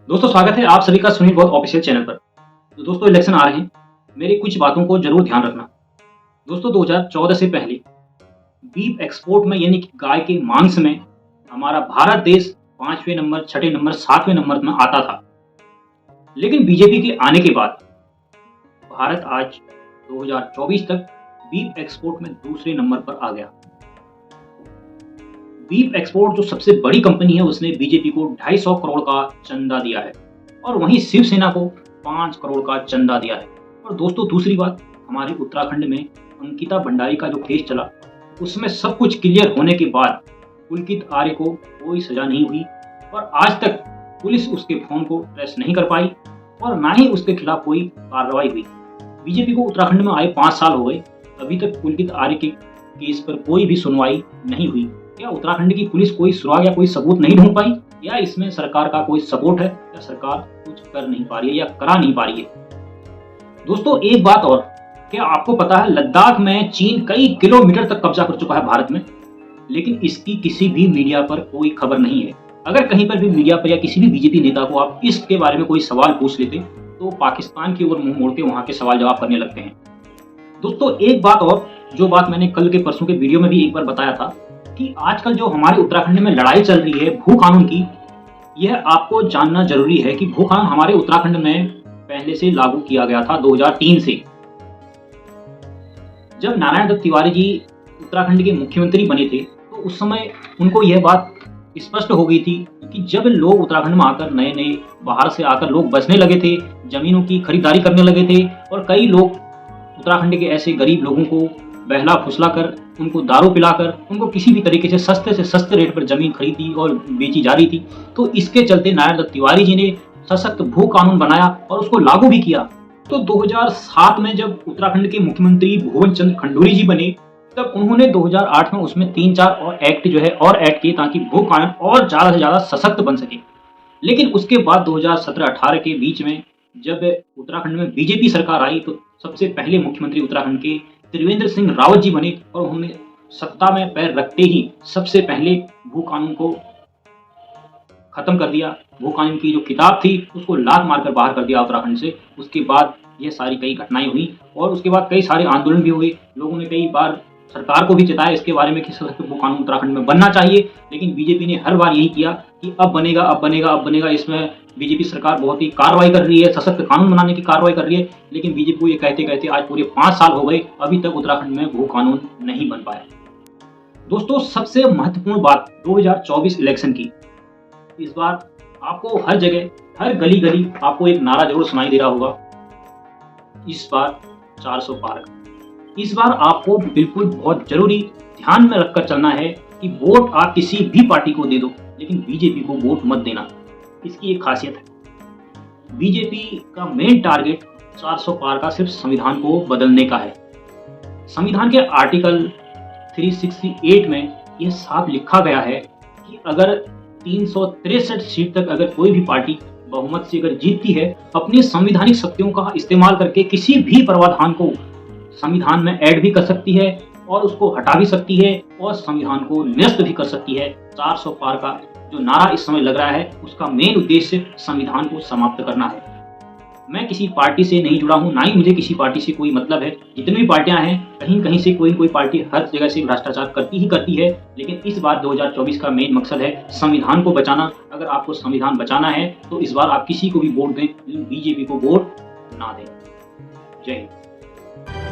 दोस्तों स्वागत है आप सभी का सुनील बहुत ऑफिशियल चैनल पर। तो दोस्तों इलेक्शन आ रहे हैं, मेरी कुछ बातों को जरूर ध्यान रखना। दोस्तों 2014 से पहले बीफ एक्सपोर्ट में यानी कि गाय के मांस में हमारा भारत देश 5वें नंबर, 6ठे नंबर, 7वें नंबर में आता था। लेकिन बीजेपी के आने के बाद भारत आज 2024 तक बीफ एक्सपोर्ट में दूसरे नंबर पर आ गया। बीफ एक्सपोर्ट जो सबसे बड़ी कंपनी है उसने बीजेपी को 250 करोड़ का चंदा दिया है और वहीं शिवसेना को 5 करोड़ का चंदा दिया है। और दोस्तों दूसरी बात, हमारे उत्तराखंड में अंकिता भंडारी का जो केस चला उसमें सब कुछ क्लियर होने के बाद पुलकित आर्य को कोई सजा नहीं हुई और आज तक पुलिस उसके फोन को ट्रेस नहीं कर पाई और ना ही उसके खिलाफ कोई कार्रवाई हुई। बीजेपी को उत्तराखंड में आए 5 साल हो गए, अभी तक पुलकित आर्य के केस पर कोई भी सुनवाई नहीं हुई। क्या उत्तराखंड की पुलिस कोई सुराग या कोई सबूत नहीं ढूंढ पाई, या इसमें सरकार का कोई सपोर्ट है, या सरकार कुछ कर नहीं पा रही है या करा नहीं पा रही है। दोस्तों एक बात और, क्या आपको पता है लद्दाख में चीन कई किलोमीटर तक कब्जा कर चुका है भारत में, लेकिन इसकी किसी भी मीडिया पर कोई खबर नहीं है। अगर कहीं पर भी मीडिया पर या किसी भी बीजेपी नेता को आप इसके बारे में कोई सवाल पूछ लेते तो पाकिस्तान की ओर मुंह मोड़ के वहां के सवाल जवाब करने लगते हैं। दोस्तों एक बात और, जो बात मैंने कल के परसों के वीडियो में भी एक बार बताया था कि आजकल जो हमारे उत्तराखंड में लड़ाई चल रही है भू कानून की, यह आपको जानना जरूरी है कि भू कानून हमारे उत्तराखंड में पहले से लागू किया गया था 2003 से। जब नारायण दत्त तिवारी जी उत्तराखंड के मुख्यमंत्री बने थे तो उस समय उनको यह बात स्पष्ट हो गई थी कि जब लोग उत्तराखंड में आकर नए नए बाहर से आकर लोग बसने लगे थे, जमीनों की खरीदारी करने लगे थे और कई लोग उत्तराखंड के ऐसे गरीब लोगों को बहला फुसला कर, उनको दारू पिलाकर, उनको किसी भी तरीके से सस्ते रेट पर जमीन खरीदी और बेची जा रही थी। तो इसके चलते नारायण दत्त तिवारी जी ने सशक्त भू कानून बनाया और उसको लागू भी किया। तो 2007 में जब उत्तराखंड के मुख्यमंत्री भुवन चंद्र खंडूरी जी बने तब उन्होंने 2008 में उसमें 3-4 और एक्ट जो है और ऐड किए ताकि भू कानून और ज्यादा से ज्यादा सशक्त बन सके। लेकिन उसके बाद 2017-18 के बीच में जब उत्तराखंड में बीजेपी सरकार आई तो सबसे पहले मुख्यमंत्री उत्तराखंड के त्रिवेंद्र सिंह रावत जी बने और उन्होंने सत्ता में पैर रखते ही सबसे पहले भू कानून को खत्म कर दिया। भू कानून की जो किताब थी उसको लात मारकर बाहर कर दिया उत्तराखंड से। उसके बाद ये सारी कई घटनाएं हुई और उसके बाद कई सारे आंदोलन भी हुए। लोगों ने कई बार सरकार को भी चेताया इसके बारे में कि सशक्त भू कानून उत्तराखंड में बनना चाहिए, लेकिन बीजेपी ने हर बार यही किया कि अब बनेगा, अब बनेगा, अब बनेगा। इसमें बीजेपी सरकार बहुत ही कार्रवाई कर रही है, सशक्त कानून बनाने की कार्रवाई कर रही है, लेकिन बीजेपी को ये कहते कहते आज पूरे 5 साल हो गए, अभी तक उत्तराखंड में भू कानून नहीं बन पाया। दोस्तों सबसे महत्वपूर्ण बात 2024 इलेक्शन की, इस बार आपको हर जगह, हर गली गली आपको एक नारा जरूर सुनाई दे रहा होगा, इस बार 400 पार। इस बार आपको बिल्कुल बहुत जरूरी ध्यान में रखकर चलना है कि वोट आप किसी भी पार्टी को दे दो, लेकिन बीजेपी को वोट मत देना। इसकी एक खासियत है, बीजेपी का मेन टारगेट 400 पार का सिर्फ संविधान को बदलने का है। संविधान के आर्टिकल 368 में यह साफ लिखा गया है कि अगर 363 सीट तक अगर कोई भी पार्टी बहुमत से अगर जीतती है, अपनी संवैधानिक शक्तियों का इस्तेमाल करके किसी भी प्रावधान को संविधान में ऐड भी कर सकती है और उसको हटा भी सकती है और संविधान को निरस्त भी कर सकती है। 400 पार का जो नारा इस समय लग रहा है उसका मेन उद्देश्य संविधान को समाप्त करना है। मैं किसी पार्टी से नहीं जुड़ा हूं, ना ही मुझे किसी पार्टी से कोई मतलब है। जितनी भी पार्टियां हैं कहीं कहीं से कोई पार्टी हर जगह से भ्रष्टाचार करती ही करती है, लेकिन इस बार 2024 का मेन मकसद है संविधान को बचाना। अगर आपको संविधान बचाना है तो इस बार आप किसी को भी वोट दें, बीजेपी को वोट ना दें। जय हिंद।